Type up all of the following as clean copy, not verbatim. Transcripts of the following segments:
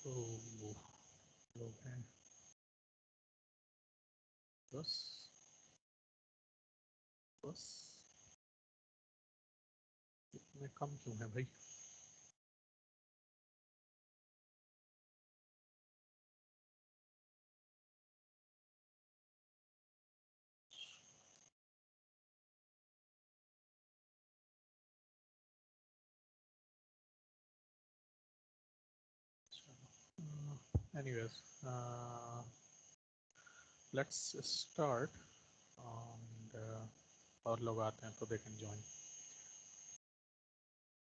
लोग हैं बस बस इतने कम क्यों है भाई? Anyways, let's start and और लोग आते हैं तो they can join.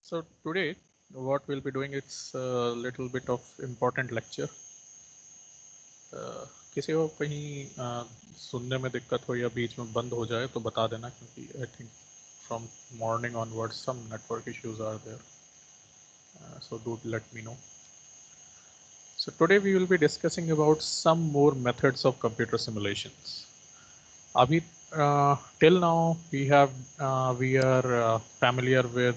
So today what we'll be doing, it's a little bit of important lecture. किसी को कहीं सुनने में दिक्कत हो या बीच में बंद हो जाए तो बता देना, क्योंकि I think from morning onwards some network issues are there. So do let me know. So today we will be discussing about some more methods of computer simulations. Abhi, till now we are familiar with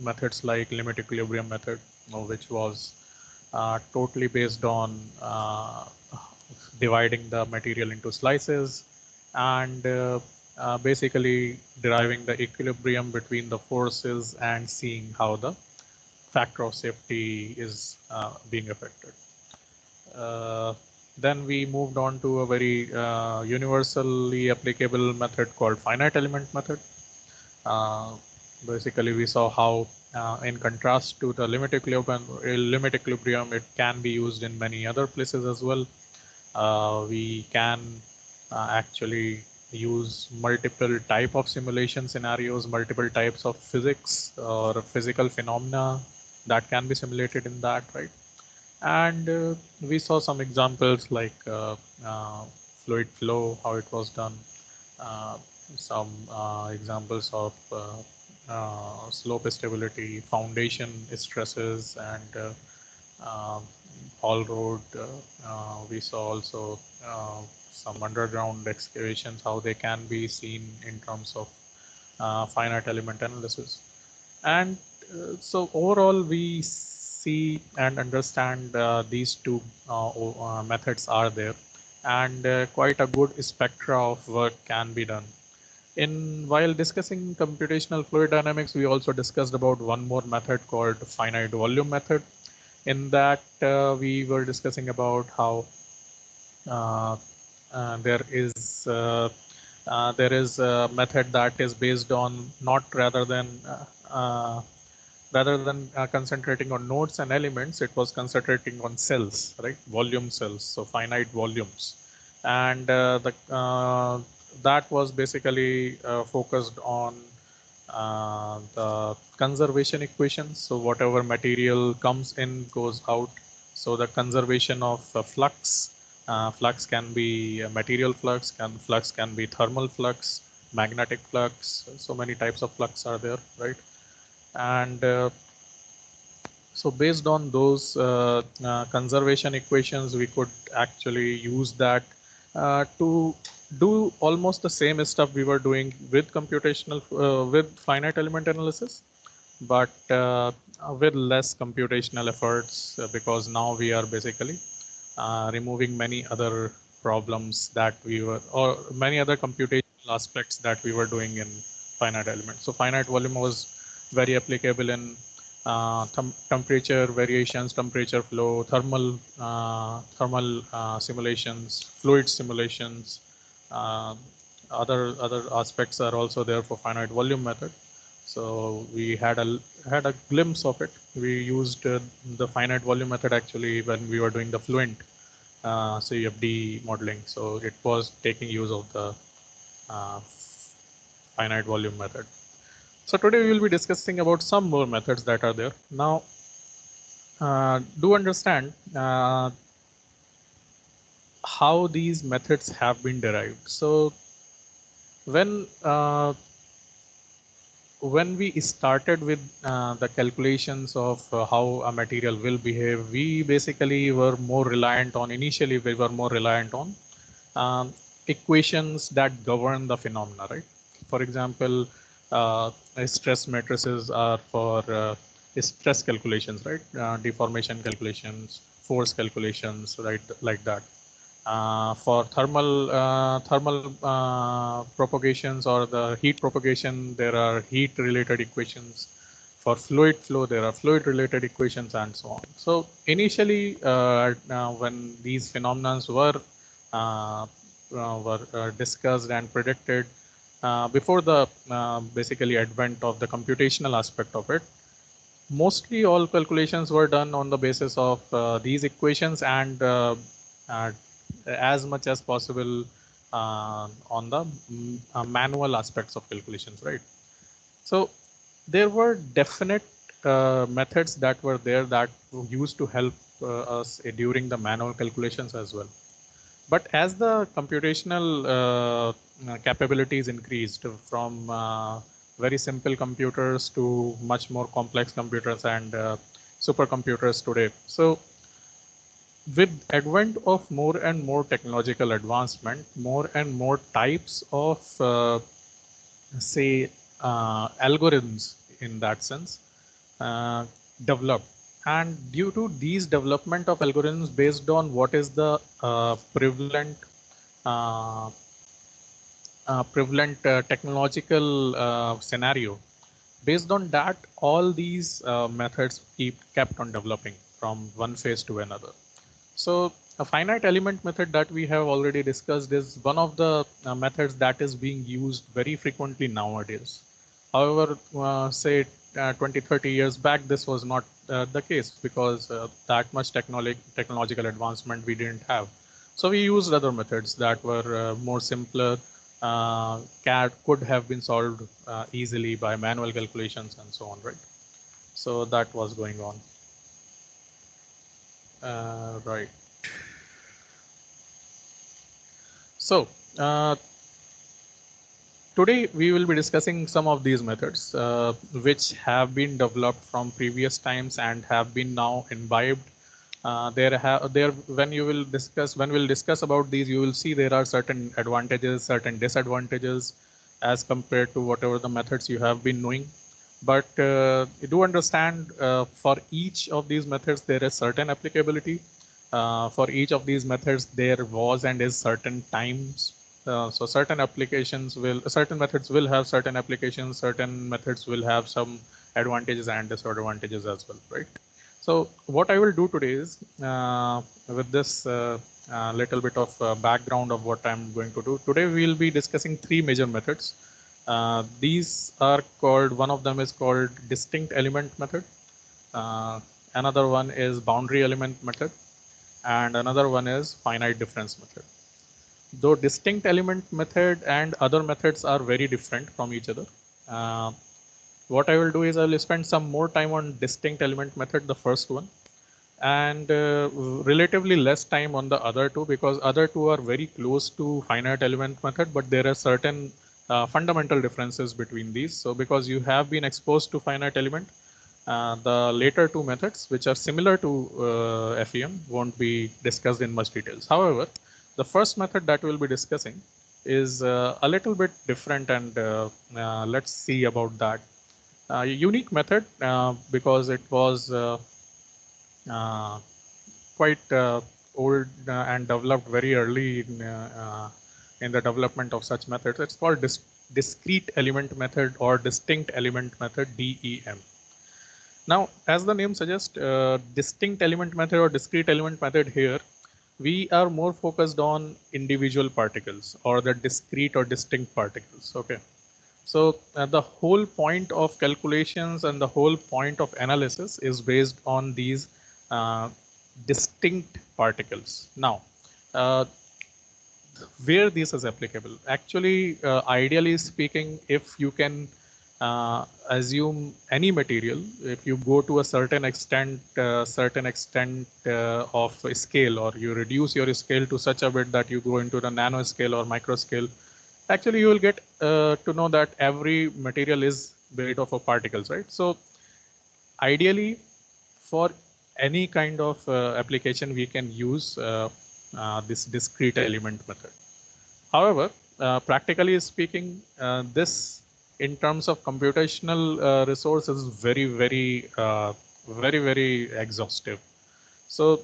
methods like limit equilibrium method, which was totally based on dividing the material into slices and basically deriving the equilibrium between the forces and seeing how the factor of safety is being affected. Uh, then we moved on to a very universally applicable method called finite element method. Uh, Basically, we saw how, in contrast to the limit equilibrium, it can be used in many other places as well. We can actually use multiple type of simulation scenarios, multiple types of physics or physical phenomena that can be simulated in that, right? And we saw some examples like fluid flow, how it was done, uh, some examples of slope stability, foundation stresses, and haul road. We saw also some underground excavations, how they can be seen in terms of finite element analysis. And so overall, we see and understand these two methods are there, and quite a good spectra of work can be done. While discussing computational fluid dynamics, we also discussed about one more method called finite volume method. In that, we were discussing about how uh, there is a method that is based on not concentrating on nodes and elements, it was concentrating on cells, right? Volume cells, so finite volumes, and that was basically focused on the conservation equations. So whatever material comes in goes out. So the conservation of flux. Flux can be material flux, flux can be thermal flux, magnetic flux. So many types of flux are there, right? And so based on those conservation equations, we could actually use that to do almost the same stuff we were doing with with finite element analysis, but with less computational efforts, because now we are basically removing many other problems that we were, or many other computational aspects that we were doing in finite element. So finite volume was very applicable in temperature variations, temperature flow, thermal simulations, fluid simulations. Uh, other aspects are also there for finite volume method. So we had a glimpse of it. We used the finite volume method actually when we were doing the Fluent CFD modeling. So it was taking use of the uh, finite volume method. So today we will be discussing about some more methods that are there. Now, do understand how these methods have been derived. So when when we started with the calculations of how a material will behave, we basically were more reliant on, initially we were more reliant on equations that govern the phenomena, right? For example, stress matrices are for stress calculations, right? Deformation calculations, force calculations, right? Like that. For thermal propagations or the heat propagation, there are heat related equations. For fluid flow, there are fluid related equations and so on. So initially, when these phenomena were discussed and predicted before the basically advent of the computational aspect of it, mostly all calculations were done on the basis of these equations and uh, as much as possible on the manual aspects of calculations, right? So there were definite methods that were there that used to help us during the manual calculations as well. But as the computational capabilities increased from very simple computers to much more complex computers and supercomputers today. So with advent of more and more technological advancement, more and more types of say algorithms in that sense uh, developed, and due to these development of algorithms based on what is the prevalent uh, technological scenario, based on that all these methods kept on developing from one phase to another. So a finite element method that we have already discussed is one of the methods that is being used very frequently nowadays. However, say 20, 30 years back, this was not the case because that much technological advancement we didn't have. So we used other methods that were more simpler, CAD could have been solved easily by manual calculations and so on, right? So that was going on. Right. So today we will be discussing some of these methods which have been developed from previous times and have been now imbibed. When we'll discuss about these, you will see there are certain advantages, certain disadvantages as compared to whatever the methods you have been knowing. But you do understand for each of these methods there is certain applicability. For each of these methods there was and is certain times. So certain methods will have certain applications, certain methods will have some advantages and disadvantages as well, right? So what I will do today is, with this little bit of background of what I'm going to do, today we will be discussing three major methods. These are called, one of them is called distinct element method. Another one is boundary element method. And another one is finite difference method. Though distinct element method and other methods are very different from each other. What I will do is I will spend some more time on distinct element method, the first one, and relatively less time on the other two, because other two are very close to finite element method, but there are certain fundamental differences between these. So because you have been exposed to finite element, the later two methods, which are similar to FEM, won't be discussed in much details. However, the first method that we'll be discussing is a little bit different, and let's see about that. Unique method because it was uh, quite old and developed very early in the development of such methods. It's called discrete element method or distinct element method, DEM. Now, as the name suggests, distinct element method or discrete element method here, we are more focused on individual particles or the discrete or distinct particles. Okay. So the whole point of calculations and the whole point of analysis is based on these uh, distinct particles. Now, uh, where this is applicable? Actually, ideally speaking, if you can assume any material, if you go to a certain extent of scale, or you reduce your scale to such a bit that you go into the nano scale or micro scale, actually you will get to know that every material is made of particles, right? So ideally, for any kind of application, we can use this discrete element method. However, practically speaking, this in terms of computational resources, very exhaustive. So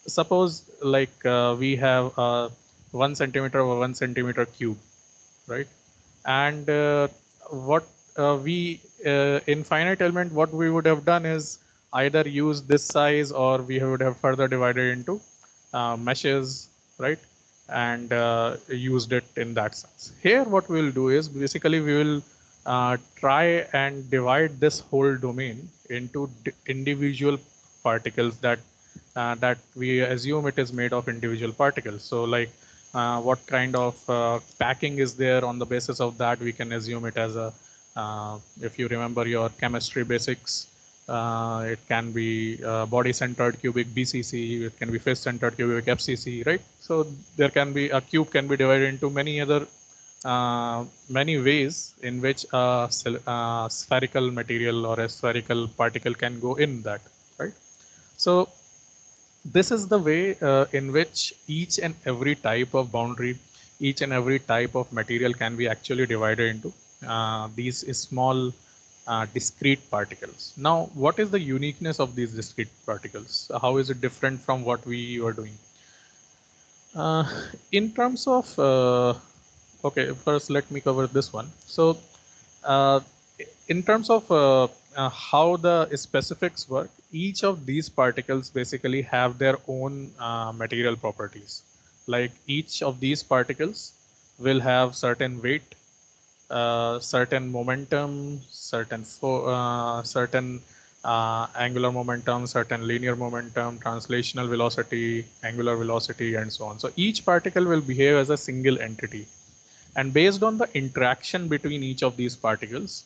suppose like we have a 1 centimeter or 1 centimeter cube, right? And what we in finite element, what we would have done is either use this size, or we would have further divided into meshes, right? And used it in that sense. Here, what we will do is basically we will try and divide this whole domain into individual particles that we assume it is made of individual particles. So like what kind of packing is there. On the basis of that, we can assume it as a, if you remember your chemistry basics, it can be body-centered cubic BCC, it can be face-centered cubic FCC, right? So there can be, a cube can be divided into many ways in which a spherical material or a spherical particle can go in that, right? So this is the way in which each and every type of boundary, each and every type of material can be actually divided into these small discrete particles. Now, what is the uniqueness of these discrete particles? How is it different from what we were doing? Uh, in terms of, okay, first let me cover this one. So uh, in terms of how the specifics work, each of these particles basically have their own material properties. Like each of these particles will have certain weight, certain momentum, certain angular momentum, certain linear momentum, translational velocity, angular velocity, and so on. So each particle will behave as a single entity. And based on the interaction between each of these particles,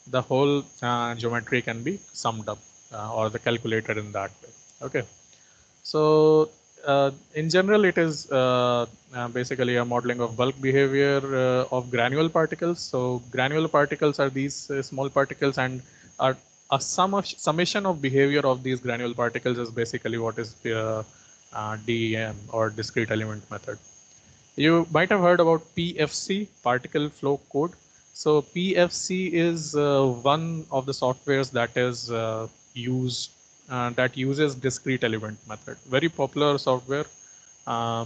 the whole geometry can be summed up or the calculated in that way. Okay. So in general, it is basically a modeling of bulk behavior of granular particles. So granular particles are these small particles, and are a summation of behavior of these granular particles is basically what is DEM, or discrete element method. You might have heard about PFC, particle flow code. So PFC is one of the softwares that is used that uses discrete element method. Very popular software. Uh,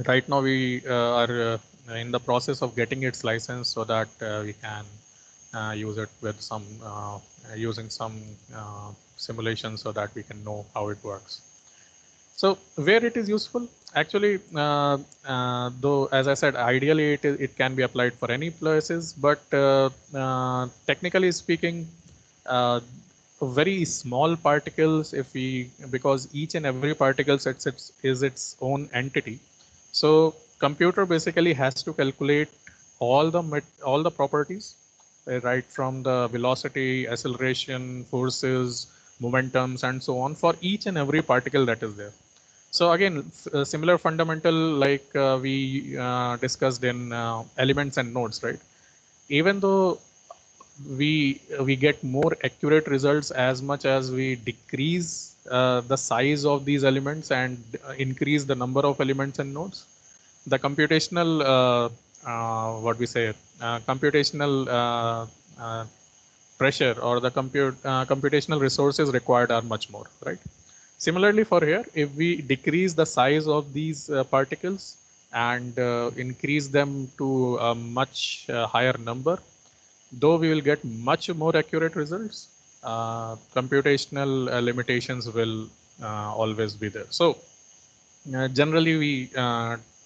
right now we are in the process of getting its license so that we can use it with some using some simulation so that we can know how it works. So where it is useful, actually, though, as I said, ideally it can be applied for any places, but technically speaking, uh, very small particles, if we, because each and every particle is its own entity. So computer basically has to calculate all the properties, right from the velocity, acceleration, forces, momentums, and so on for each and every particle that is there. So again, similar fundamental like we discussed in elements and nodes, right? Even though we get more accurate results as much as we decrease the size of these elements and increase the number of elements and nodes, the computational what we say computational pressure or the computational resources required are much more, right? Similarly for here, if we decrease the size of these particles and increase them to a much higher number, though we will get much more accurate results, computational limitations will always be there. So generally we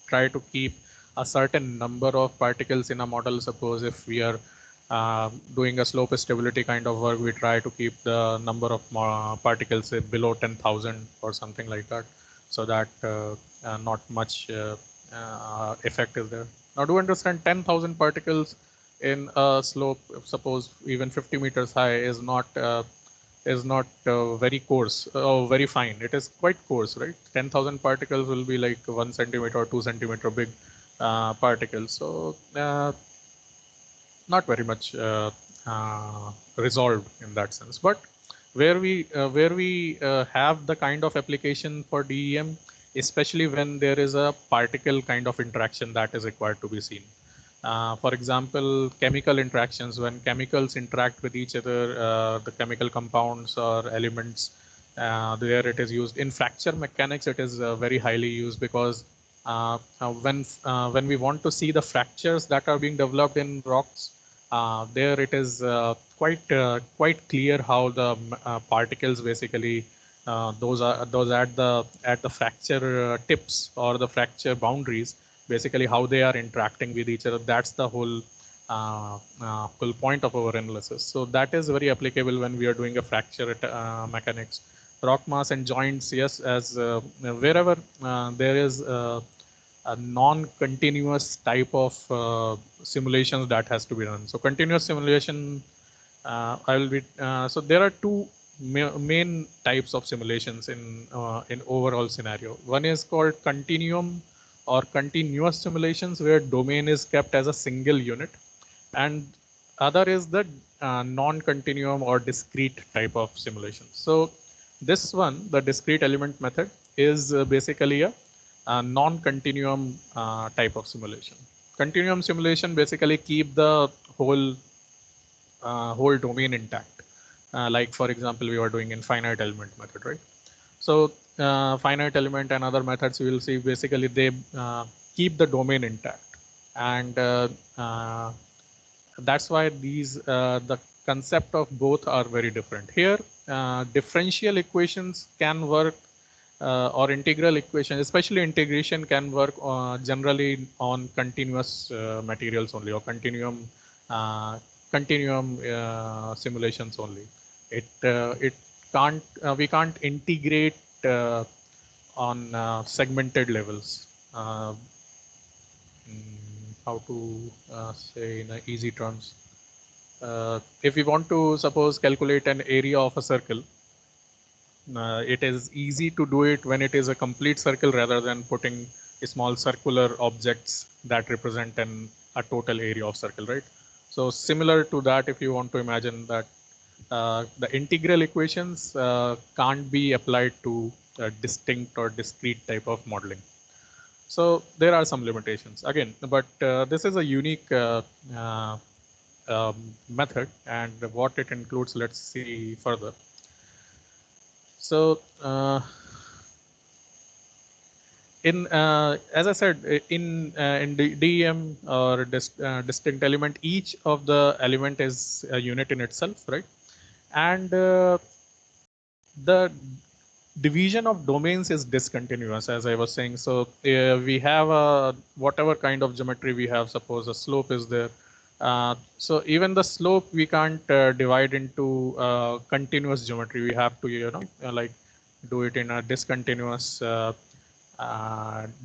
try to keep a certain number of particles in a model. Suppose if we are doing a slope stability kind of work, we try to keep the number of particles below 10,000 or something like that, so that not much effect is there. Now do understand, 10,000 particles in a slope, suppose even 50 meters high, is not very coarse or very fine. It is quite coarse, right? 10,000 particles will be like 1 centimeter or 2 centimeter big particles. So not very much resolved in that sense. But where we have the kind of application for DEM, especially when there is a particle kind of interaction that is required to be seen. For example, chemical interactions. When chemicals interact with each other, the chemical compounds or elements, there it is used. In fracture mechanics, it is very highly used because when we want to see the fractures that are being developed in rocks, there it is quite clear how the particles basically those at the fracture tips or the fracture boundaries, basically how they are interacting with each other. That's the whole point of our analysis. So that is very applicable when we are doing a fracture mechanics. Rock mass and joints, yes, as wherever there is a non-continuous type of simulations that has to be done. So continuous simulation, I will be. So there are two main types of simulations in overall scenario. One is called continuum or continuous simulations, where domain is kept as a single unit, and other is the non-continuum or discrete type of simulation. So this one, the discrete element method, is basically a non-continuum type of simulation. Continuum simulation basically keep the whole domain intact. Like for example, we were doing in finite element method, right? So finite element and other methods, you will see basically they keep the domain intact, and that's why the concept of both are very different. Here, differential equations can work, or integral equation, especially integration, can work generally on continuous materials only, or uh, continuum simulations only. It can't we can't integrate on segmented levels. How to say in easy terms? If we want to suppose calculate an area of a circle, it is easy to do it when it is a complete circle rather than putting small circular objects that represent a total area of circle, right? So similar to that, if you want to imagine that the integral equations can't be applied to a distinct or discrete type of modeling. So there are some limitations again, but this is a unique method, and what it includes, let's see further. So as I said, in DEM or distinct element, each of the element is a unit in itself, right? And the division of domains is discontinuous, as I was saying. So we have whatever kind of geometry we have. Suppose a slope is there. So even the slope we can't divide into continuous geometry. We have to, like do it in a discontinuous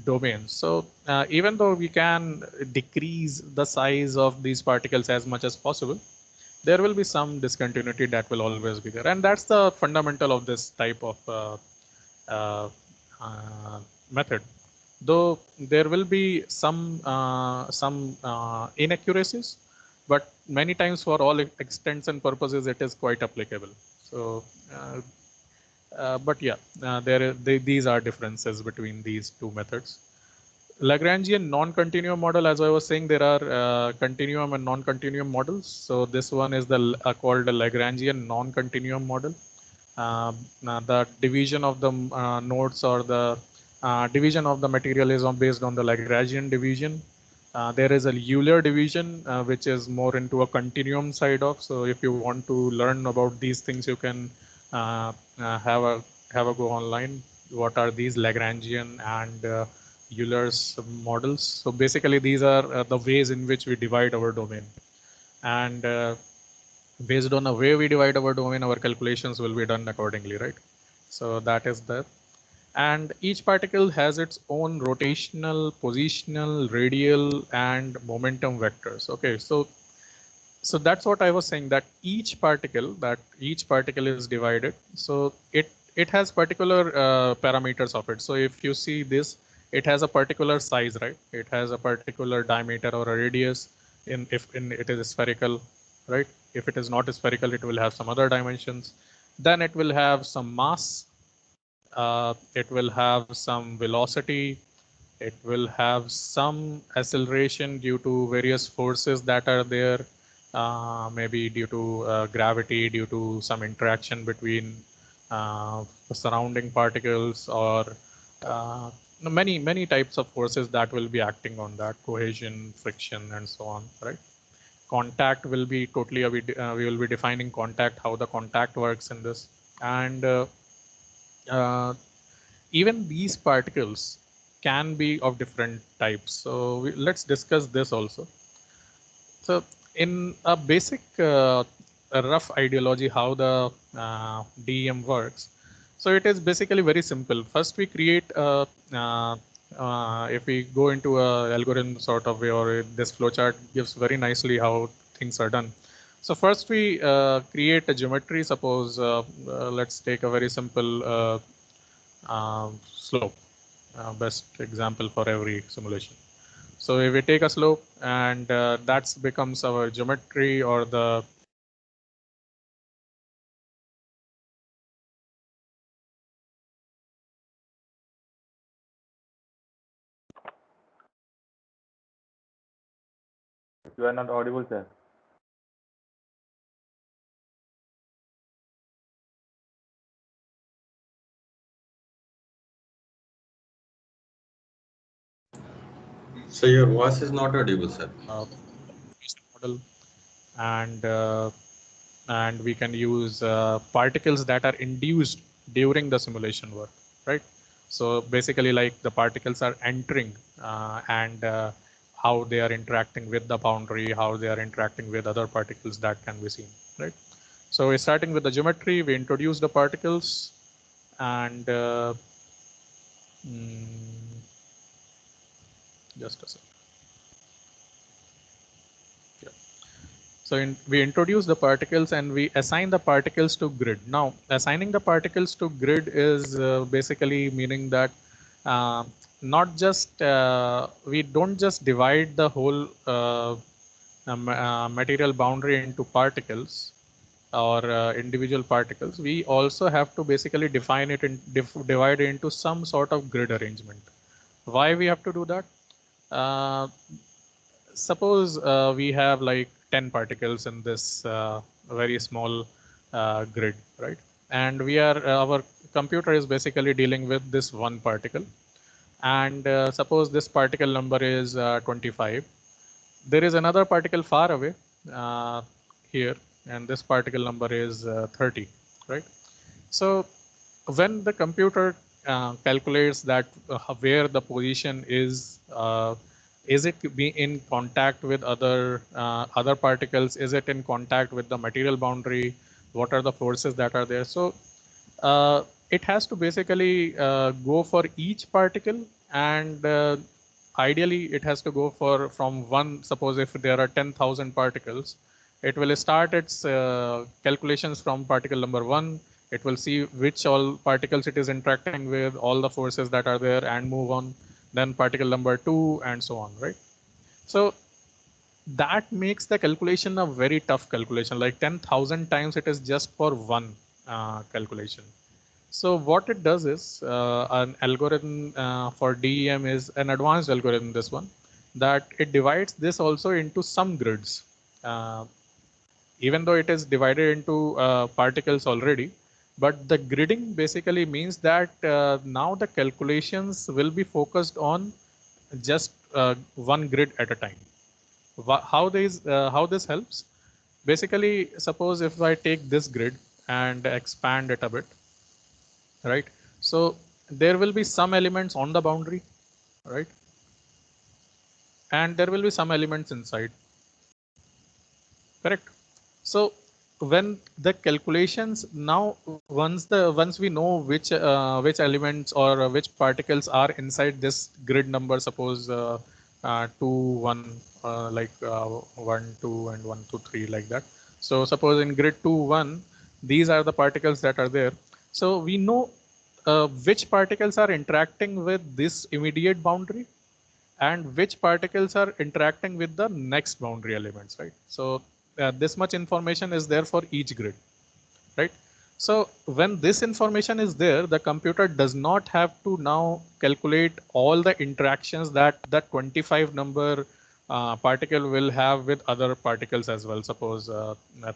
domain. So even though we can decrease the size of these particles as much as possible, there will be some discontinuity that will always be there, and that's the fundamental of this type of uh, method. Though there will be some inaccuracies, but many times for all extents and purposes, it is quite applicable. So, but yeah, these are differences between these two methods. Lagrangian non-continuum model, as I was saying, there are continuum and non-continuum models. So this one is called the Lagrangian non-continuum model. The division of the nodes, or the division of the material, is based on the Lagrangian division. There is a Euler division, which is more into a continuum side of. So if you want to learn about these things, you can have a go online. What are these Lagrangian and Euler's models? So basically, these are the ways in which we divide our domain, and based on the way we divide our domain, our calculations will be done accordingly, right? So that is that. And each particle has its own rotational, positional, radial, and momentum vectors. Okay, so that's what I was saying, that each particle is divided. So it has particular parameters of it. So if you see this, it has a particular size, right? It has a particular diameter or a radius if it is spherical, right? If it is not spherical, it will have some other dimensions. Then it will have some mass. It will have some velocity. It will have some acceleration due to various forces that are there, maybe due to gravity, due to some interaction between the surrounding particles, or many types of forces that will be acting on that, cohesion, friction, and so on, right? Contact will be totally, we will be defining contact, how the contact works in this. And uh, even these particles can be of different types. So let's discuss this also. So in a basic a rough ideology, how the DEM works. So it is basically very simple. First, we create if we go into a algorithm sort of way, or this flowchart gives very nicely how things are done. So first we create a geometry. Suppose let's take a very simple slope, best example for every simulation. So if we take a slope, and that becomes our geometry, or the You are not audible, sir. So your voice is not audible, sir. uh, model, and we can use particles that are induced during the simulation work, right? So basically, like the particles are entering, and how they are interacting with the boundary, how they are interacting with other particles that can be seen, right? So we're starting with the geometry. We introduce the particles, and mm, just a second. Yeah. So we introduce the particles, and we assign the particles to grid. Now, assigning the particles to grid is basically meaning that uh, not just we don't just divide the whole material boundary into particles, or individual particles. We also have to basically define it and divide it into some sort of grid arrangement. Why we have to do that? Uh, Suppose we have like 10 particles in this very small grid, right? And we are our computer is basically dealing with this one particle. And suppose this particle number is 25. There is another particle far away uh, here, and this particle number is 30, right? So when the computer calculates that where the position is it be in contact with other particles? Is it in contact with the material boundary? What are the forces that are there? So it has to basically go for each particle, and ideally it has to go for from one. Suppose if there are 10,000 particles, it will start its calculations from particle number one. It will see which all particles it is interacting with, all the forces that are there, and move on. Then particle number two, and so on, right? So that makes the calculation a very tough calculation. Like 10,000 times it is just for one calculation. So what it does is an algorithm for DEM is an advanced algorithm, this one, that it divides this also into some grids. Uh, Even though it is divided into particles already, but the gridding basically means that now the calculations will be focused on just one grid at a time. How this helps? Basically, suppose if I take this grid and expand it a bit, right? So there will be some elements on the boundary, right? And there will be some elements inside, correct? So when the calculations now, once we know which elements or which particles are inside this grid number, suppose 2 1 like 1 2 and 1 2 3, like that. So suppose in grid 2 1, these are the particles that are there. So we know which particles are interacting with this immediate boundary, and which particles are interacting with the next boundary elements, right? So this much information is there for each grid, right? So when this information is there, the computer does not have to now calculate all the interactions that that 25 number particle will have with other particles as well. Suppose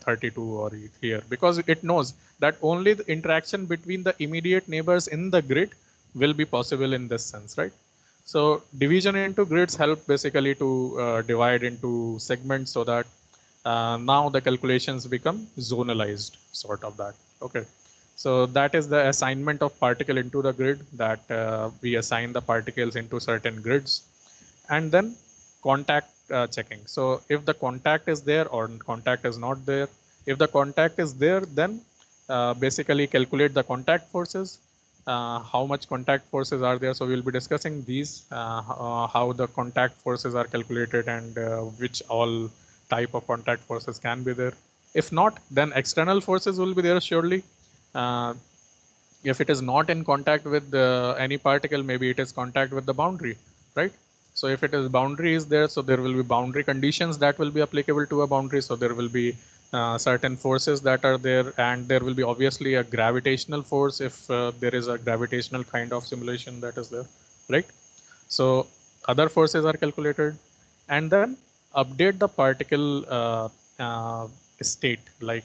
32 or here, because it knows that only the interaction between the immediate neighbors in the grid will be possible in this sense, right? So division into grids help basically to divide into segments so that now the calculations become zonalized, sort of that. Okay. So that is the assignment of particle into the grid, that we assign the particles into certain grids, and then contact checking. So if the contact is there or contact is not there, if the contact is there, then basically calculate the contact forces. How much contact forces are there? So we'll be discussing these, how the contact forces are calculated, and which all type of contact forces can be there. If not, then external forces will be there surely. Uh, if it is not in contact with any particle, maybe it is contact with the boundary, right? So if it is boundary is there, so there will be boundary conditions that will be applicable to a boundary. So there will be certain forces that are there, and there will be obviously a gravitational force if there is a gravitational kind of simulation that is there, right? So other forces are calculated, and then update the particle state, like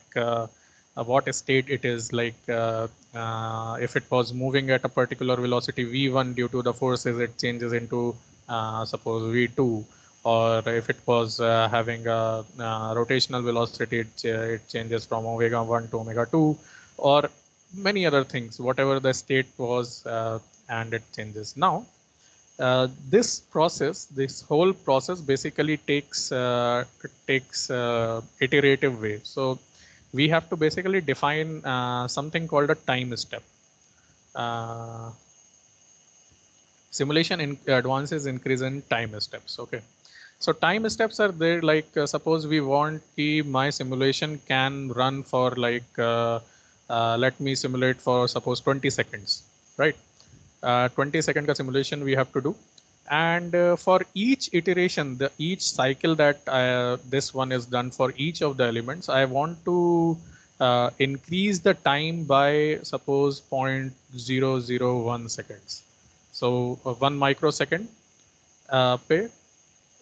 what state it is, like if it was moving at a particular velocity v1, due to the forces it changes into suppose v2, or if it was having a rotational velocity, it changes from omega 1 to omega 2, or many other things, whatever the state was, and it changes. Now this whole process basically takes iterative way. So we have to basically define something called a time step. Simulation advances increase in time steps. Okay, so time steps are there. Like suppose we want my simulation can run for like let me simulate for suppose 20 seconds, right? 20 second ka simulation we have to do, and for each iteration, each cycle that this one is done for each of the elements, I want to increase the time by suppose 0.001 seconds. So 1 microsecond pe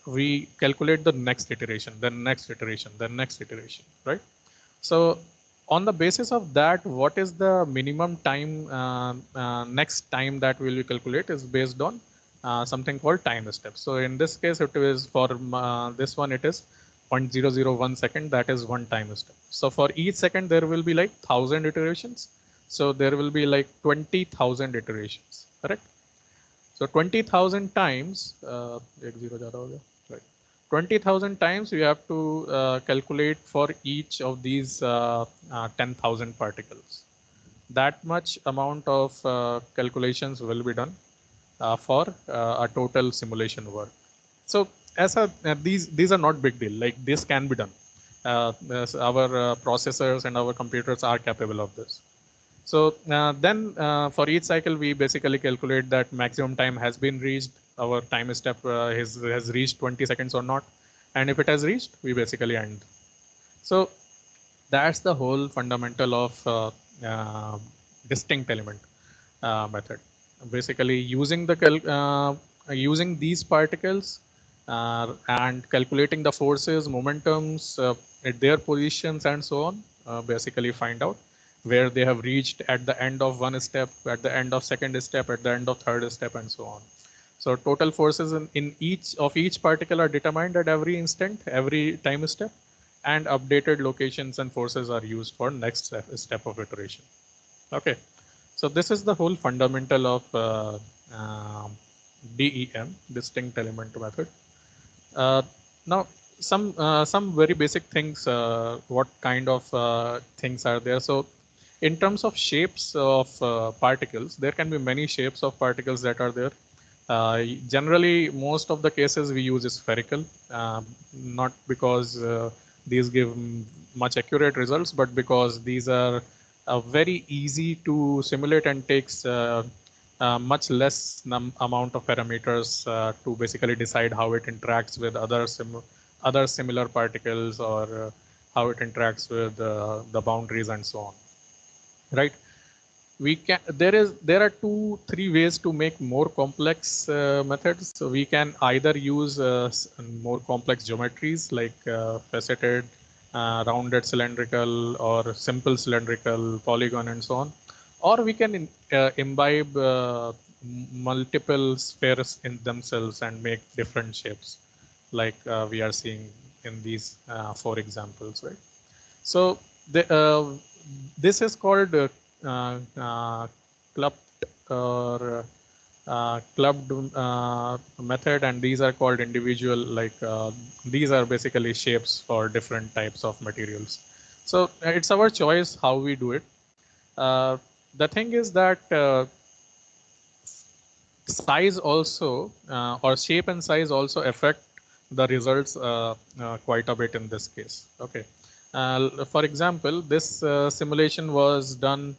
we calculate the next iteration, then next iteration, then next iteration, right? So on the basis of that, what is the minimum time, next time that we will calculate is based on something called time steps. So in this case, it is for this one, it is 0.001 second, that is one time step. So for each second, there will be like 1,000 iterations. So there will be like 20,000 iterations, correct? So 20,000 times, right? 20,000 times we have to calculate for each of these 10,000 particles. That much amount of calculations will be done for a total simulation work. So as these are not big deal. Like this can be done. Our processors and our computers are capable of this. So then for each cycle, we basically calculate that maximum time has been reached. Our time step has reached 20 seconds or not. And if it has reached, we basically end. So that's the whole fundamental of distinct element method. Basically using using these particles and calculating the forces, momentums at their positions and so on, basically find out where they have reached at the end of one step, at the end of second step, at the end of third step, and so on. So total forces in each particle are determined at every instant, every time step, and updated locations and forces are used for next step of iteration. Okay, so this is the whole fundamental of DEM, distinct element method. Now, some very basic things. What kind of things are there? So, in terms of shapes of particles, there can be many shapes of particles that are there. Generally, most of the cases we use is spherical, not because these give much accurate results, but because these are very easy to simulate and takes much less amount of parameters to basically decide how it interacts with other similar particles, or how it interacts with the boundaries and so on. right? There are 2-3 ways to make more complex methods. So we can either use more complex geometries like faceted, rounded cylindrical, or simple cylindrical, polygon, and so on. Or we can imbibe multiple spheres in themselves and make different shapes, like we are seeing in these 4 examples, right? So this is called clubbed or clubbed method, and these are called individual. Like these are basically shapes for different types of materials. So it's our choice how we do it. The thing is that size also or shape and size also affect the results quite a bit in this case. Okay. For example, this simulation was done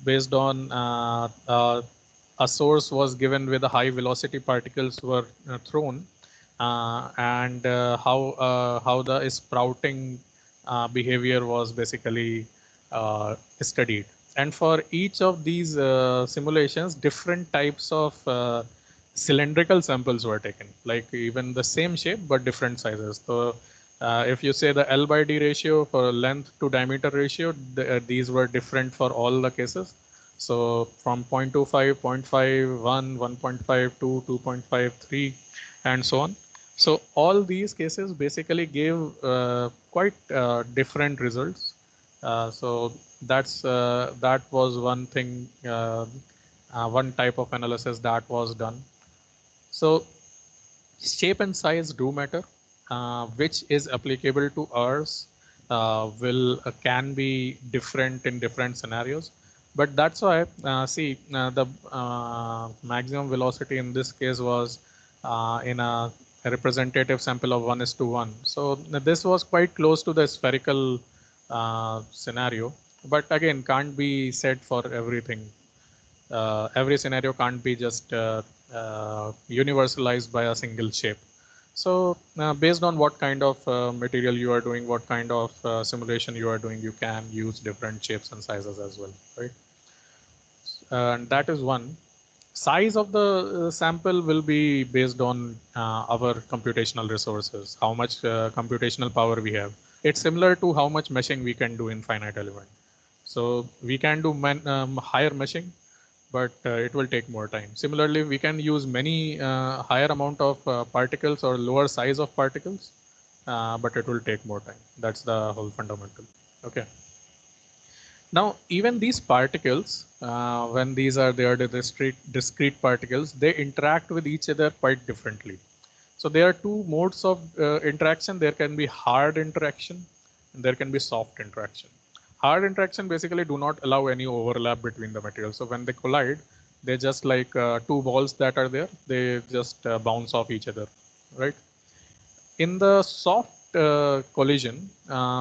based on a source was given with a high velocity particles were thrown, and how the sprouting behavior was basically studied. And for each of these simulations, different types of cylindrical samples were taken, like even the same shape but different sizes. So if you say the L by D ratio for length to diameter ratio, these were different for all the cases. So from 0.25, 0.5, 1, 1.5, 2, 2.53, and so on. So all these cases basically gave quite different results. So that was one thing, one type of analysis that was done. So shape and size do matter. Which is applicable to ours can be different in different scenarios. But that's why see the maximum velocity in this case was in a representative sample of 1:1. So this was quite close to the spherical scenario, but again can't be said for everything. Every scenario can't be just universalized by a single shape. So based on what kind of material you are doing, what kind of simulation you are doing, you can use different shapes and sizes as well, right? And that is one. Size of the sample will be based on our computational resources, how much computational power we have. It's similar to how much meshing we can do in finite element. So we can do higher meshing, but it will take more time. Similarly, we can use many higher amount of particles or lower size of particles, but it will take more time. That's the whole fundamental. Okay. Now, even these particles, when these are there, the discrete particles, they interact with each other quite differently. So there are 2 modes of interaction. There can be hard interaction and there can be soft interaction. Hard interaction basically do not allow any overlap between the materials. So when they collide, they're just like 2 balls that are there. They just bounce off each other, right? In the soft collision,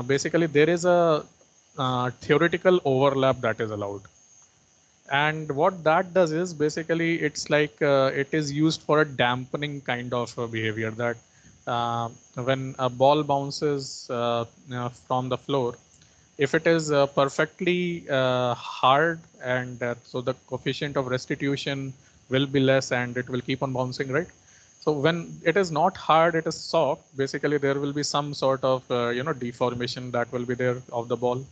basically there is a theoretical overlap that is allowed. And what that does is basically it's like it is used for a dampening kind of behavior, that when a ball bounces from the floor, if it is perfectly hard, and so the coefficient of restitution will be less and it will keep on bouncing, right? So when it is not hard, it is soft, basically there will be some sort of deformation that will be there of the ball,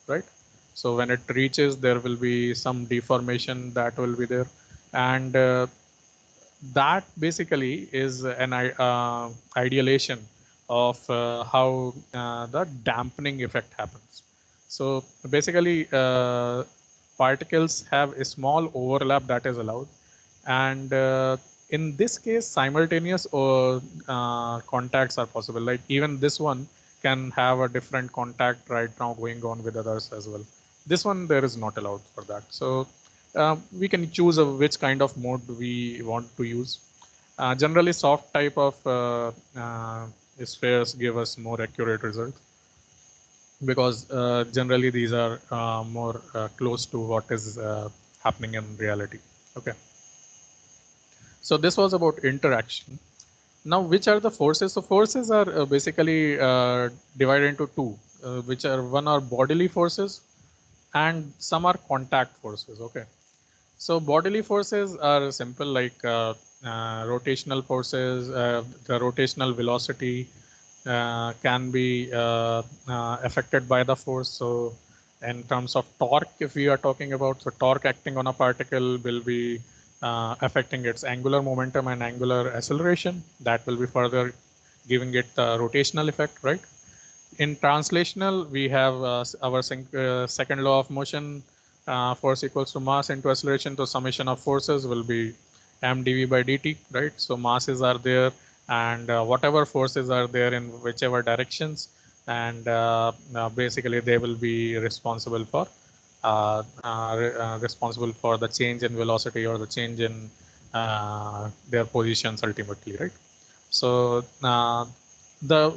right? So when it reaches, there will be some deformation that will be there, and that basically is an idealization of how the dampening effect happens. So basically, particles have a small overlap that is allowed, and in this case, simultaneous contacts are possible. Like even this one can have a different contact right now going on with others as well. This one there is not allowed for that. So we can choose which kind of mode we want to use. Generally, soft type of spheres give us more accurate results, because generally these are more close to what is happening in reality. Okay. So this was about interaction. Now, which are the forces? So forces are basically divided into 2, which are one are bodily forces and some are contact forces. Okay. So bodily forces are simple, like rotational forces. The rotational velocity can be affected by the force. So in terms of torque, if we are talking about, so torque acting on a particle will be affecting its angular momentum and angular acceleration. That will be further giving it the rotational effect, right? In translational, we have our second law of motion, force equals to mass into acceleration. So summation of forces will be mdv by dt, right? So masses are there, and whatever forces are there in whichever directions, and basically they will be responsible for the change in velocity or the change in their positions ultimately, right? So the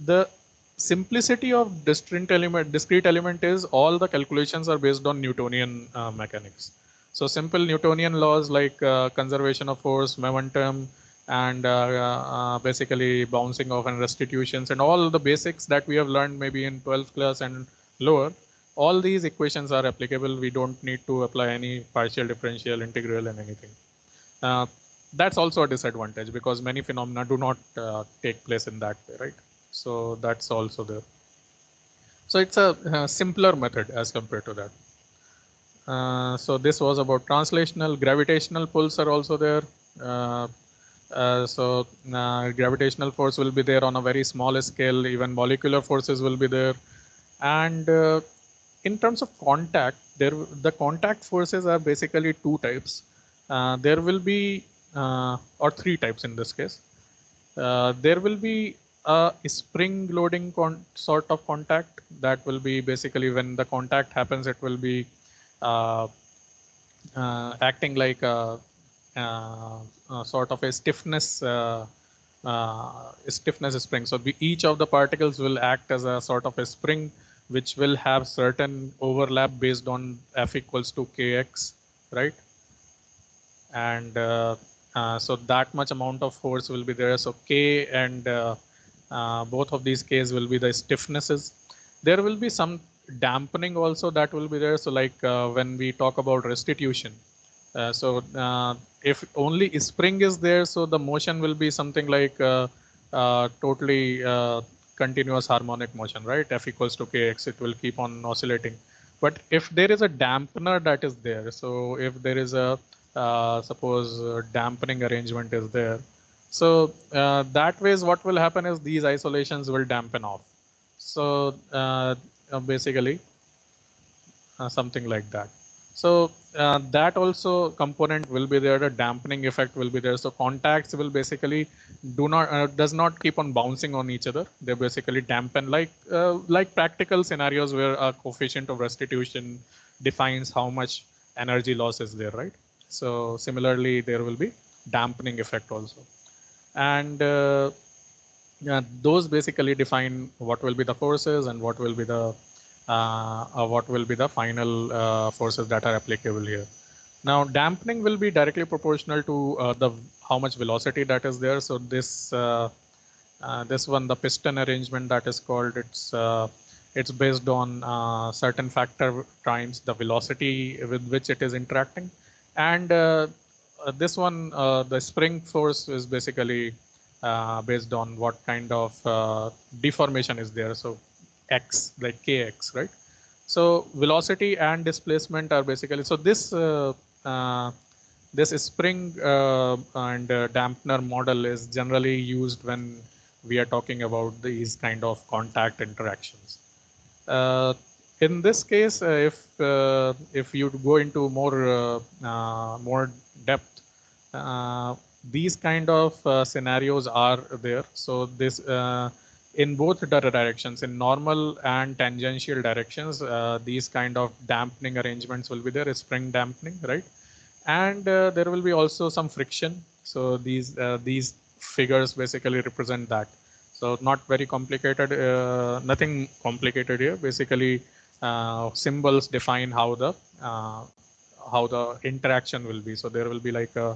the simplicity of discrete element is all the calculations are based on Newtonian mechanics. So simple Newtonian laws like conservation of force, momentum, and basically bouncing off and restitutions, and all the basics that we have learned maybe in 12th class and lower. All these equations are applicable. We don't need to apply any partial differential integral and anything. Uh, that's also a disadvantage because many phenomena do not take place in that way, right? So that's also there. So it's a simpler method as compared to that. So this was about translational. Gravitational pulls are also there. Uh, gravitational force will be there on a very small scale. Even molecular forces will be there. And in terms of contact, the contact forces are basically two types. There will be, or three types in this case. There will be a spring loading sort of contact that will be basically when the contact happens, it will be uh, acting like a sort of a stiffness spring. So each of the particles will act as a sort of a spring, which will have certain overlap based on F equals to kx, right? And so that much amount of force will be there. So K and both of these Ks will be the stiffnesses. There will be some dampening also that will be there. So like when we talk about restitution, if only spring is there, so the motion will be something like totally continuous harmonic motion, right? F equals to kx, it will keep on oscillating. But if there is a dampener that is there, so if there is a suppose dampening arrangement is there, so that ways what will happen is these isolations will dampen off. So basically something like that. So that also component will be there. The dampening effect will be there. So contacts will basically does not keep on bouncing on each other. They basically dampen like practical scenarios where a coefficient of restitution defines how much energy loss is there, right? So similarly, there will be dampening effect also, and those basically define what will be the forces and what will be the final forces that are applicable here. Now, dampening will be directly proportional to the how much velocity that is there. So this one, the piston arrangement that is called, it's based on certain factor times the velocity with which it is interacting, and this one, the spring force is basically based on what kind of deformation is there. So x, like kx, right? So velocity and displacement are basically, so this spring and dampener model is generally used when we are talking about these kind of contact interactions. In this case, if you go into more depth, these kind of scenarios are there. So this in both the directions, in normal and tangential directions, these kind of dampening arrangements will be there, spring dampening, right? And there will be also some friction. So these figures basically represent that. So not very complicated, nothing complicated here. Basically, symbols define how the interaction will be. So there will be like a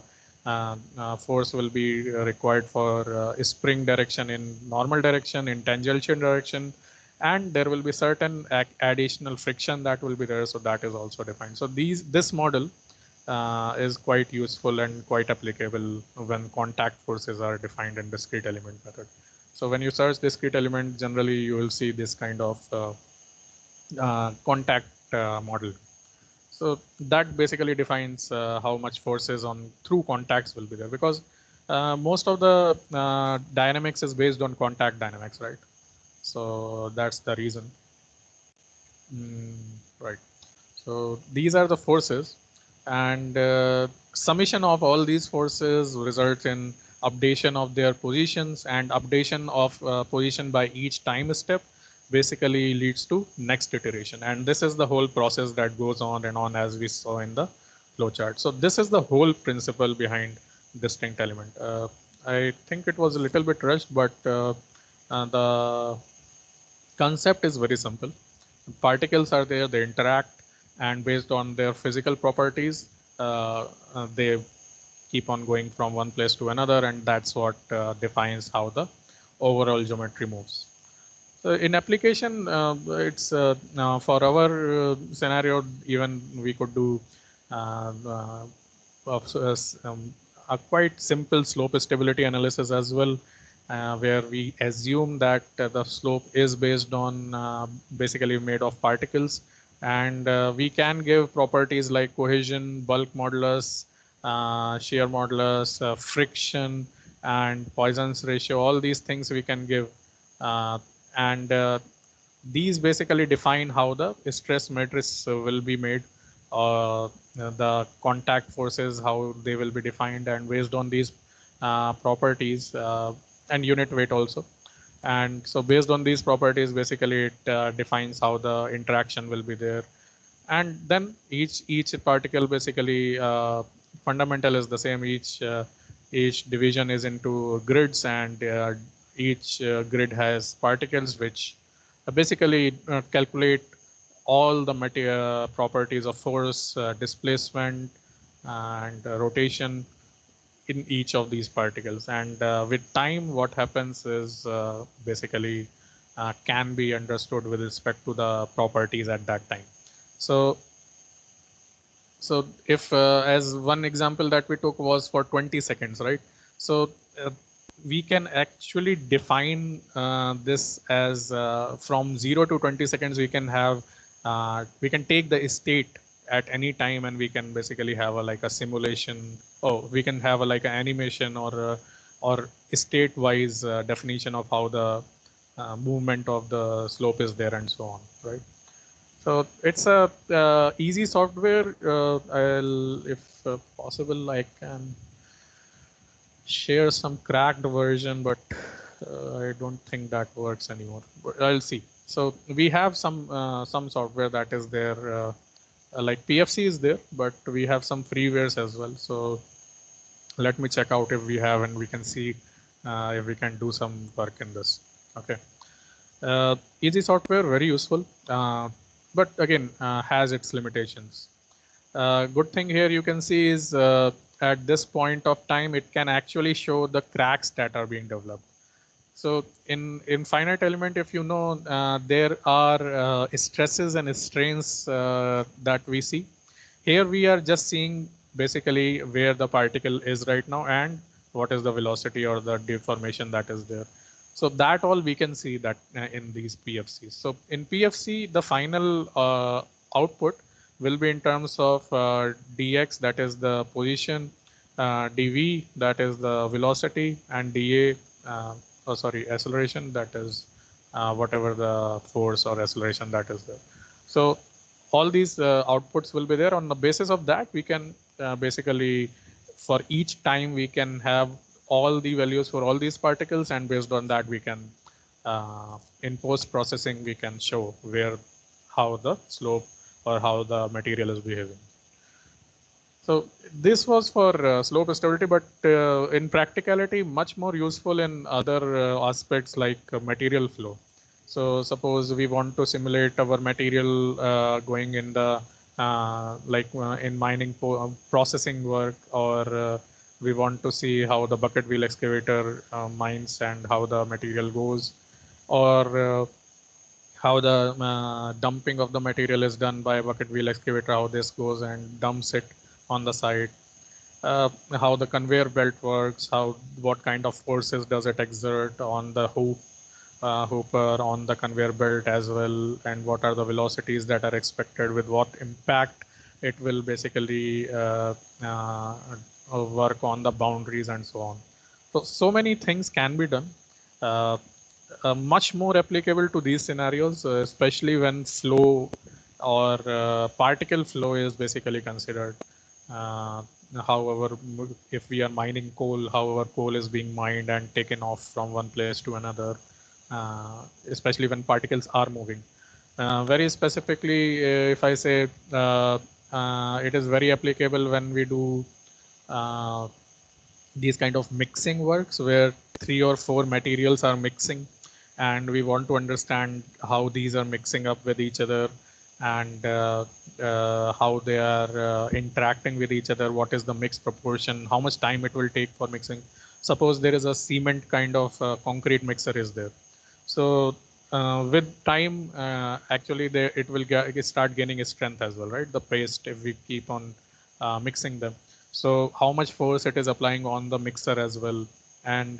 force will be required for spring direction in normal direction, in tangential direction, and there will be certain additional friction that will be there, so that is also defined. So this model is quite useful and quite applicable when contact forces are defined in discrete element method. So when you search discrete element, generally you will see this kind of contact model. So that basically defines how much forces on through contacts will be there, because most of the dynamics is based on contact dynamics, right? So that's the reason. Right. So these are the forces, and summation of all these forces results in updation of their positions, and updation of position by each time step basically leads to next iteration. And this is the whole process that goes on and on, as we saw in the flowchart. So this is the whole principle behind distinct element. I think it was a little bit rushed, but the concept is very simple. Particles are there, they interact, and based on their physical properties, they keep on going from one place to another, and that's what defines how the overall geometry moves. So in application, it's for our scenario, even we could do a quite simple slope stability analysis as well, where we assume that the slope is based on basically made of particles, and we can give properties like cohesion, bulk modulus, shear modulus, friction, and Poisson's ratio. All these things we can give, and these basically define how the stress matrix will be made, the contact forces, how they will be defined, and based on these properties, and unit weight also. And so based on these properties, basically it defines how the interaction will be there. And then each particle basically fundamental is the same. Each division is into grids, and each grid has particles which basically calculate all the material properties of force, displacement, and rotation in each of these particles. And with time, what happens is basically can be understood with respect to the properties at that time. So if as one example that we took was for 20 seconds, right? So we can actually define this as from 0 to 20 seconds. We can have we can take the state at any time, and we can basically have like a simulation. Oh, we can have like an animation or state wise definition of how the movement of the slope is there, and so on, right? So it's a easy software. If possible, I can share some cracked version, but I don't think that works anymore. But I'll see. So we have some software that is there, like PFC is there, but we have some freewares as well. So let me check out if we have, and we can see if we can do some work in this. Okay. Easy software, very useful, but again has its limitations. Good thing here you can see is at this point of time, it can actually show the cracks that are being developed. So in finite element, if you know, there are stresses and strains that we see. Here we are just seeing basically where the particle is right now and what is the velocity or the deformation that is there. So that all we can see that in these PFCs. So in PFC, the final output will be in terms of dx, that is the position, dv, that is the velocity, and da, acceleration, that is whatever the force or acceleration that is there. So all these outputs will be there. On the basis of that, we can basically, for each time, we can have all the values for all these particles, and based on that, we can in post processing, we can show how the slope or how the material is behaving. So this was for slope stability, but in practicality, much more useful in other aspects like material flow. So suppose we want to simulate our material going in the in mining processing work, or we want to see how the bucket wheel excavator mines and how the material goes, or how the dumping of the material is done by a bucket wheel excavator, how this goes and dumps it on the site, how the conveyor belt works, what kind of forces does it exert on the hooper, on the conveyor belt as well, and what are the velocities that are expected, with what impact it will basically work on the boundaries and so on. So many things can be done. Much more applicable to these scenarios, especially when flow or particle flow is basically considered. However, if we are mining coal, however, coal is being mined and taken off from one place to another, especially when particles are moving. Very specifically, if I say it is very applicable when we do these kind of mixing works where 3 or 4 materials are mixing, and we want to understand how these are mixing up with each other, and how they are interacting with each other, what is the mix proportion, how much time it will take for mixing. Suppose there is a cement kind of concrete mixer is there. So with time, actually it will start gaining its strength as well, right? The paste, if we keep on mixing them. So how much force it is applying on the mixer as well. And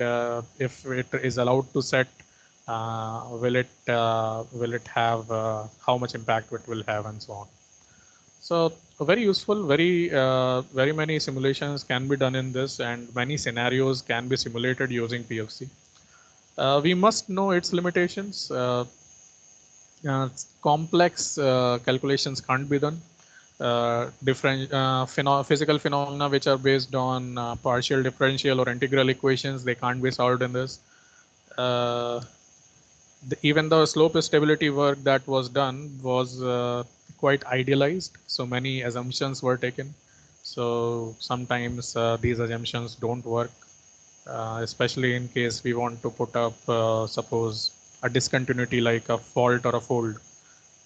if it is allowed to set, will it have how much impact it will have and so on. So very useful, very many simulations can be done in this, and many scenarios can be simulated using PFC. We must know its limitations. Complex calculations can't be done. Different physical phenomena which are based on partial differential or integral equations, they can't be solved in this. Even the slope stability work that was done was quite idealized, so many assumptions were taken. So sometimes these assumptions don't work, especially in case we want to put up, suppose, a discontinuity like a fault or a fold.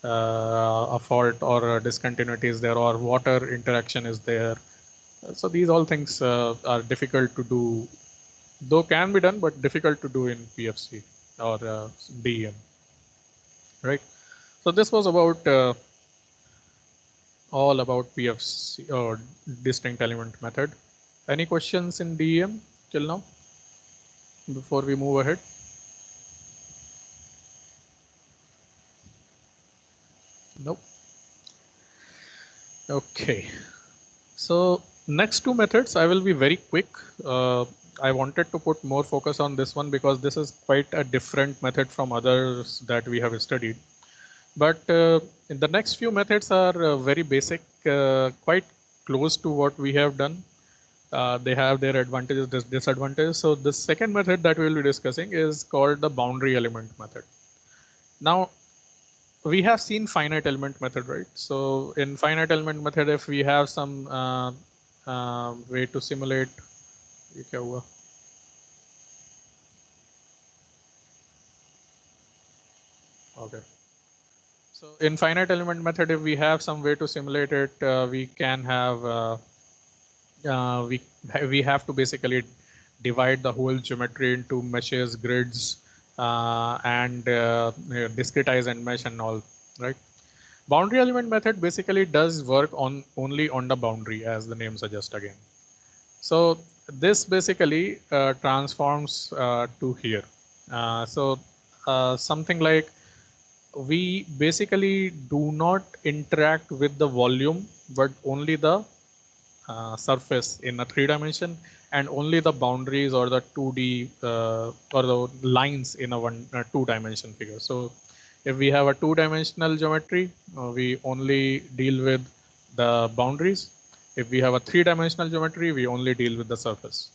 A fault or a discontinuity is there, or water interaction is there. So these all things are difficult to do, though can be done, but difficult to do in PFC or DEM, right? So this was about all about PFC or distinct element method. Any questions in DEM till now before we move ahead? Nope. Okay. So next two methods, I will be very quick. I wanted to put more focus on this one because this is quite a different method from others that we have studied. But in the next few methods are very basic, quite close to what we have done. They have their advantages, disadvantages. So the second method that we will be discussing is called the boundary element method. Now, we have seen finite element method, right? So in finite element method, if we have some way to simulate, okay. So in finite element method, if we have some way to simulate it, we can have we have to basically divide the whole geometry into meshes, grids, and discretize and mesh and all, right? Boundary element method basically does work on only on the boundary, as the name suggests again. So this basically transforms to here. So something like, we basically do not interact with the volume, but only the surface in a 3 dimension, and only the boundaries or the 2D or the lines in a 2 dimension figure. So if we have a 2-dimensional geometry, we only deal with the boundaries. If we have a 3-dimensional geometry, we only deal with the surface.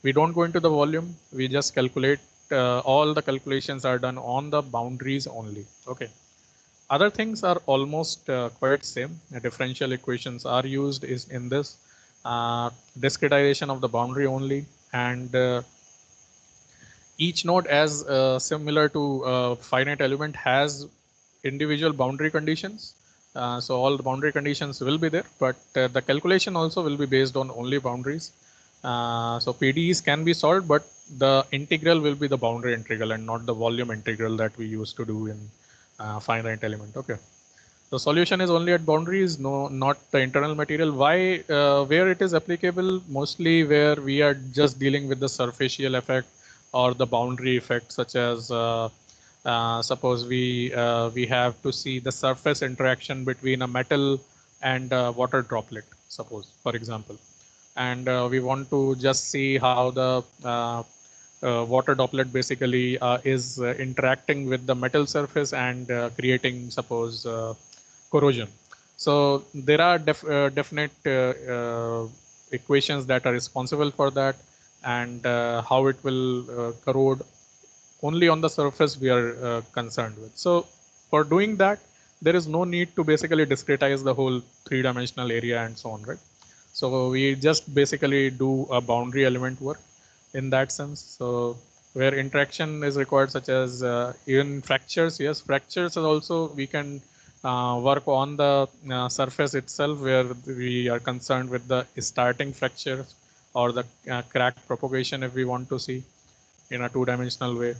We don't go into the volume. We just calculate. All the calculations are done on the boundaries only. Okay. Other things are almost quite same. Differential equations are used in this. Discretization of the boundary only, and each node, as similar to finite element, has individual boundary conditions. So all the boundary conditions will be there, but the calculation also will be based on only boundaries. So PDEs can be solved, but the integral will be the boundary integral and not the volume integral that we used to do in finite element. Okay. The solution is only at boundaries, no, not the internal material. Why? Where it is applicable, mostly where we are just dealing with the surfacial effect or the boundary effect, such as suppose we have to see the surface interaction between a metal and a water droplet, suppose, for example, and we want to just see how the water droplet basically is interacting with the metal surface and creating, suppose, corrosion. So there are definite equations that are responsible for that, and how it will corrode only on the surface we are concerned with. So for doing that, there is no need to basically discretize the whole three-dimensional area and so on, right? So we just basically do a boundary element work in that sense. So where interaction is required, such as even fractures, yes, fractures is also we can work on the surface itself, where we are concerned with the starting fracture or the crack propagation if we want to see in a two-dimensional way,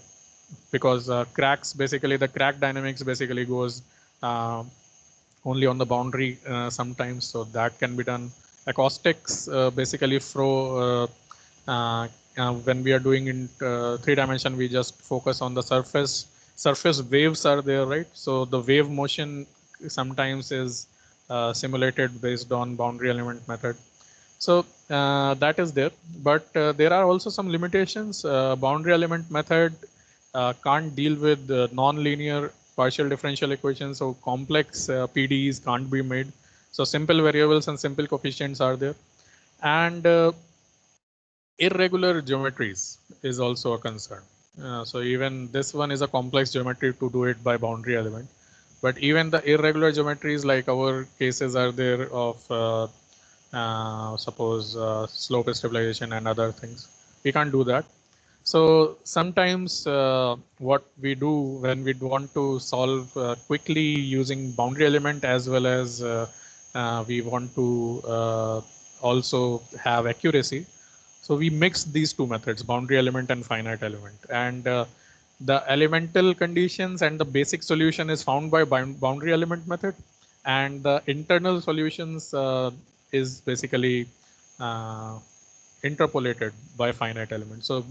because cracks, basically the crack dynamics basically goes only on the boundary sometimes, so that can be done. Acoustics basically when we are doing in three dimension, we just focus on the surface waves are there, right? So the wave motion sometimes is simulated based on boundary element method. So that is there, but there are also some limitations. Boundary element method can't deal with non-linear partial differential equations, so complex PDEs can't be made. So simple variables and simple coefficients are there, and irregular geometries is also a concern. So even this one is a complex geometry to do it by boundary element, but even the irregular geometries, like our cases are there of suppose slope stabilization and other things, we can't do that. So sometimes what we do when we want to solve quickly using boundary element, as well as we want to also have accuracy, so we mix these two methods, boundary element and finite element. And the elemental conditions and the basic solution is found by boundary element method, and the internal solutions is basically uh, interpolated by finite element. So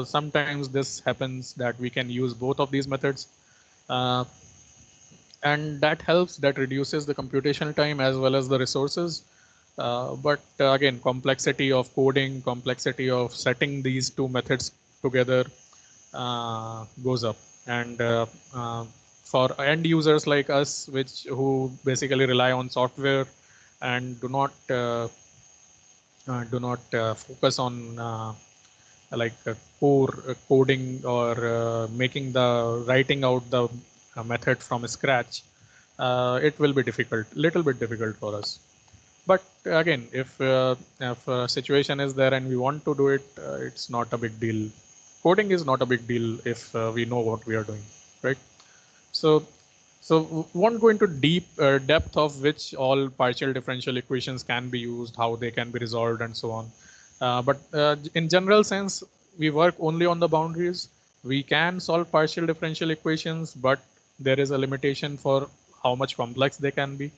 sometimes this happens that we can use both of these methods, uh, and that helps, that reduces the computational time as well as the resources. But again, complexity of coding, complexity of setting these two methods together goes up. And for end users like us, who basically rely on software and do not focus on like core coding or writing out the method from scratch, it will be little bit difficult for us. But again, if a situation is there and we want to do it, it's not a big deal. Coding is not a big deal if we know what we are doing, right? So, won't go into deep depth of which all partial differential equations can be used, how they can be resolved, and so on. But in general sense, we work only on the boundaries. We can solve partial differential equations, but there is a limitation for how much complex they can be,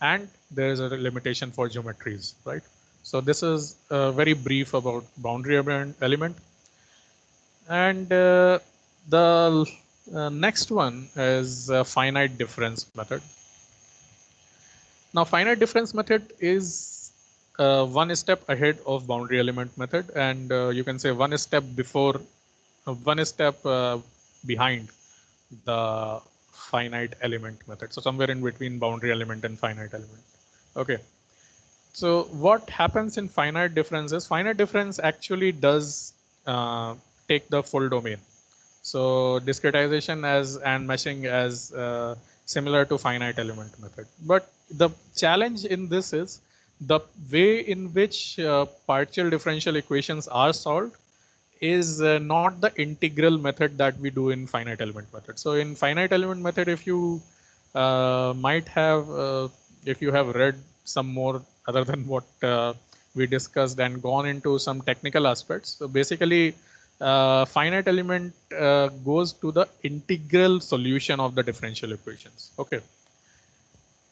and there is a limitation for geometries, right? So this is very brief about boundary element. And the next one is finite difference method. Now, finite difference method is one step ahead of boundary element method, and you can say one step behind the finite element method. So somewhere in between boundary element and finite element. Okay. So what happens in finite differences? Finite difference actually does take the full domain. So discretization and meshing as similar to finite element method. But the challenge in this is the way in which partial differential equations are solved is not the integral method that we do in finite element method. So in finite element method, if you if you have read some more other than what we discussed and gone into some technical aspects. So basically, finite element goes to the integral solution of the differential equations. Okay.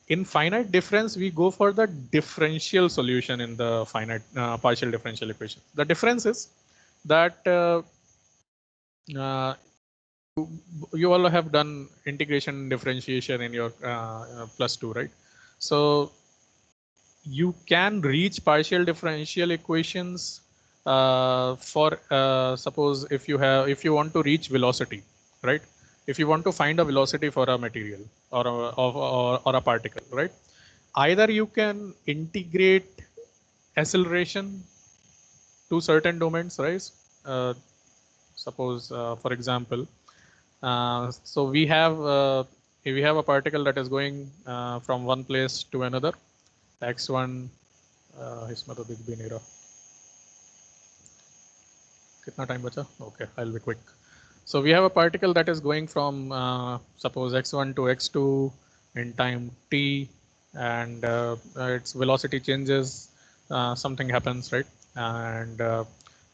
In finite difference, we go for the differential solution in the finite partial differential equation. The difference is that you all have done integration differentiation in your +2, right? So you can reach partial differential equations for suppose if you want to reach velocity, right? If you want to find a velocity for a material or a particle, right? Either you can integrate acceleration to certain domains, right? Suppose, for example, so we have a particle that is going from one place to another. x1 इसमें तो दिख भी नहीं रहा. कितना time बचा? Okay, I'll be quick. So we have a particle that is going from suppose x1 to x2 in time t, and its velocity changes. Something happens, right? And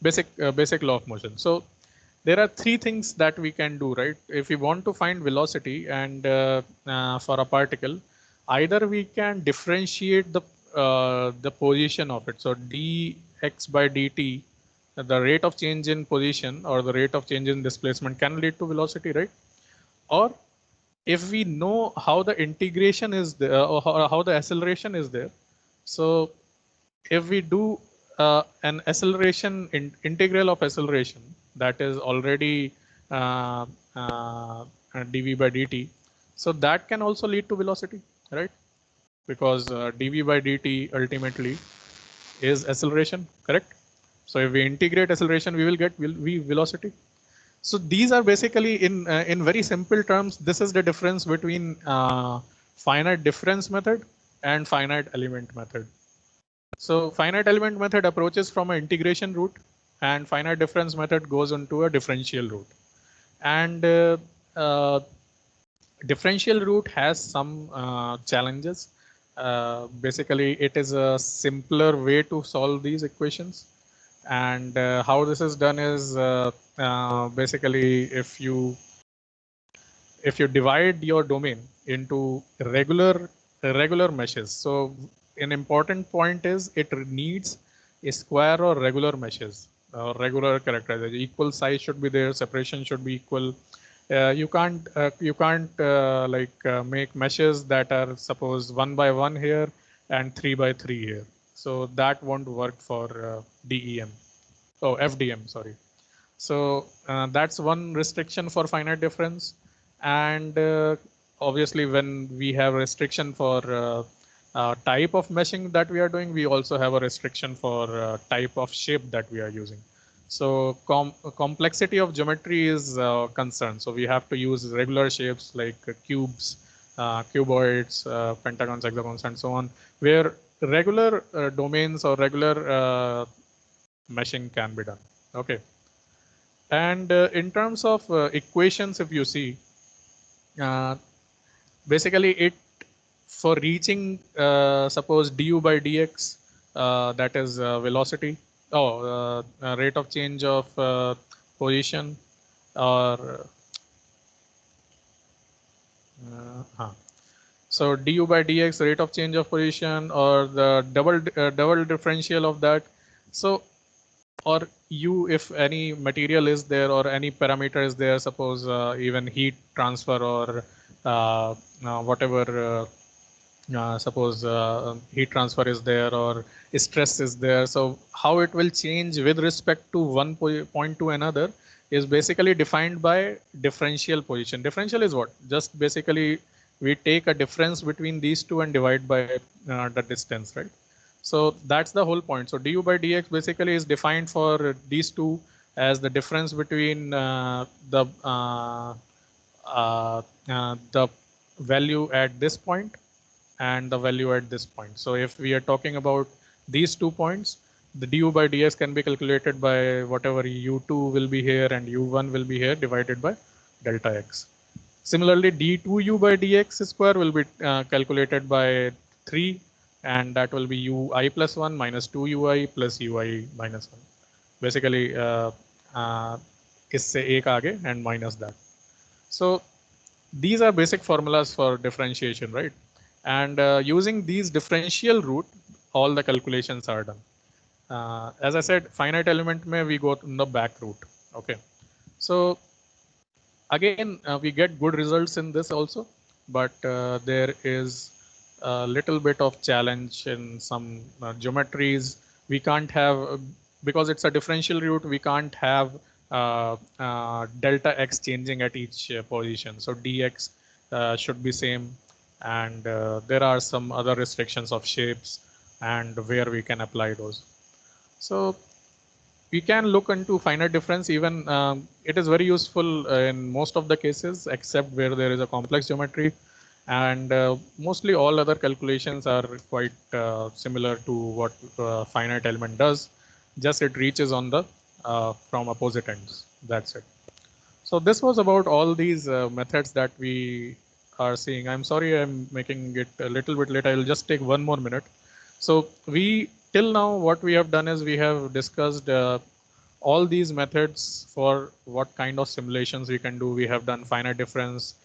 basic law of motion. So there are three things that we can do, right? If we want to find velocity and for a particle, either we can differentiate the position of it. So dx by dt, the rate of change in position or the rate of change in displacement can lead to velocity, right? Or if we know how the integration is there or how the acceleration is there, so if we do an acceleration integral of acceleration that is already dv by dt, so that can also lead to velocity, right? Because dv by dt ultimately is acceleration, correct? So if we integrate acceleration, we will get velocity. So these are basically in very simple terms, this is the difference between finite difference method and finite element method. So finite element method approaches from an integration route, and finite difference method goes into a differential route. And differential route has some challenges. Basically, it is a simpler way to solve these equations. And how this is done is basically if you divide your domain into regular meshes. So an important point is it needs a square or regular meshes, regular characterization. Equal size should be there, separation should be equal. You can't make meshes that are suppose 1 by 1 here and 3 by 3 here. So that won't work for FDM, sorry. So that's one restriction for finite difference. And obviously when we have restriction for type of meshing that we are doing, we also have a restriction for type of shape that we are using. So complexity of geometry is concerned. So we have to use regular shapes like cubes, cuboids, pentagons, hexagons, and so on, where regular domains or regular meshing can be done. Okay. And in terms of equations, if you see, basically it for reaching suppose du by dx, that is velocity, rate of change of position, or so du by dx, rate of change of position, or the double differential of that. So or if any material is there or any parameter is there, suppose even heat transfer or whatever, suppose heat transfer is there or stress is there. So how it will change with respect to one point to another is basically defined by differential position. Differential is what? Just basically we take a difference between these two and divide by the distance, right? So that's the whole point. So du by dx basically is defined for these two as the difference between the value at this point and the value at this point. So if we are talking about these 2 points, the du by dx can be calculated by whatever u2 will be here and u1 will be here divided by delta x. Similarly, d2u by dx square will be calculated by 3, and that will be ui plus 1 minus 2ui plus ui minus 1. Basically, इससे एक आगे and minus that. So these are basic formulas for differentiation, right? And using these differential root, all the calculations are done. As I said, finite element may we go in the back route. Okay. So again, we get good results in this also, but there is a little bit of challenge in some geometries. We can't have, because it's a differential route, we can't have delta x changing at each position. So dx should be same, and there are some other restrictions of shapes and where we can apply those. So we can look into finite difference. Even it is very useful in most of the cases, except where there is a complex geometry, and mostly all other calculations are quite similar to what finite element does. Just it reaches on the from opposite ends. That's it. So this was about all these methods that we are seeing. I'm sorry I'm making it a little bit late. I will just take one more minute. So we till now what we have done is we have discussed all these methods for what kind of simulations we can do. We have done finite difference,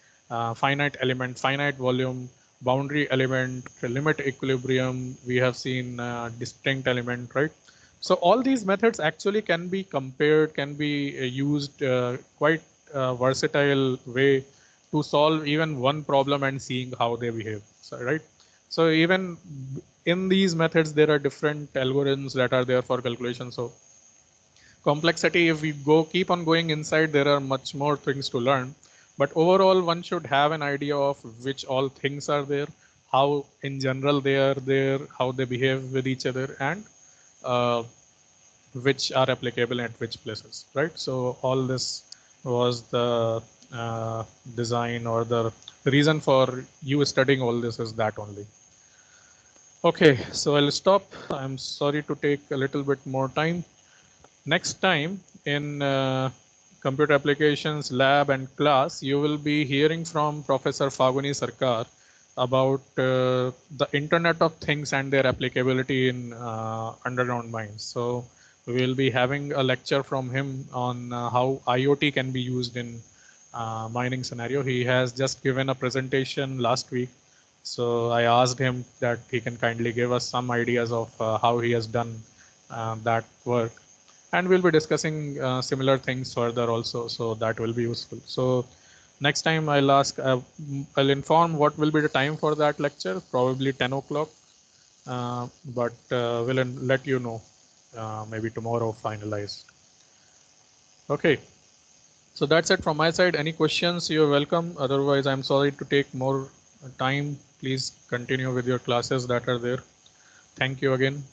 finite element, finite volume, boundary element, limit equilibrium. We have seen distinct element, right? So all these methods actually can be compared, can be used quite versatile way to solve even one problem and seeing how they behave. So, right? So even in these methods, there are different algorithms that are there for calculation. So complexity, if we keep on going inside, there are much more things to learn. But overall, one should have an idea of which all things are there, how in general they are there, how they behave with each other, and which are applicable at which places, right? So all this was the design, or the reason for you studying all this is that only. Okay, so I'll stop. I'm sorry to take a little bit more time. Next time in computer applications lab and class, you will be hearing from Professor Faguni Sarkar about the Internet of Things and their applicability in underground mines. So we will be having a lecture from him on how IoT can be used in mining scenario. He has just given a presentation last week. So I asked him that he can kindly give us some ideas of how he has done that work. And we'll be discussing similar things further also. So that will be useful. So next time I'll ask, I'll inform what will be the time for that lecture, probably 10 o'clock. But we'll let you know maybe tomorrow finalized. Okay. So that's it from my side. Any questions, you're welcome. Otherwise, I'm sorry to take more time. Please continue with your classes that are there. Thank you again.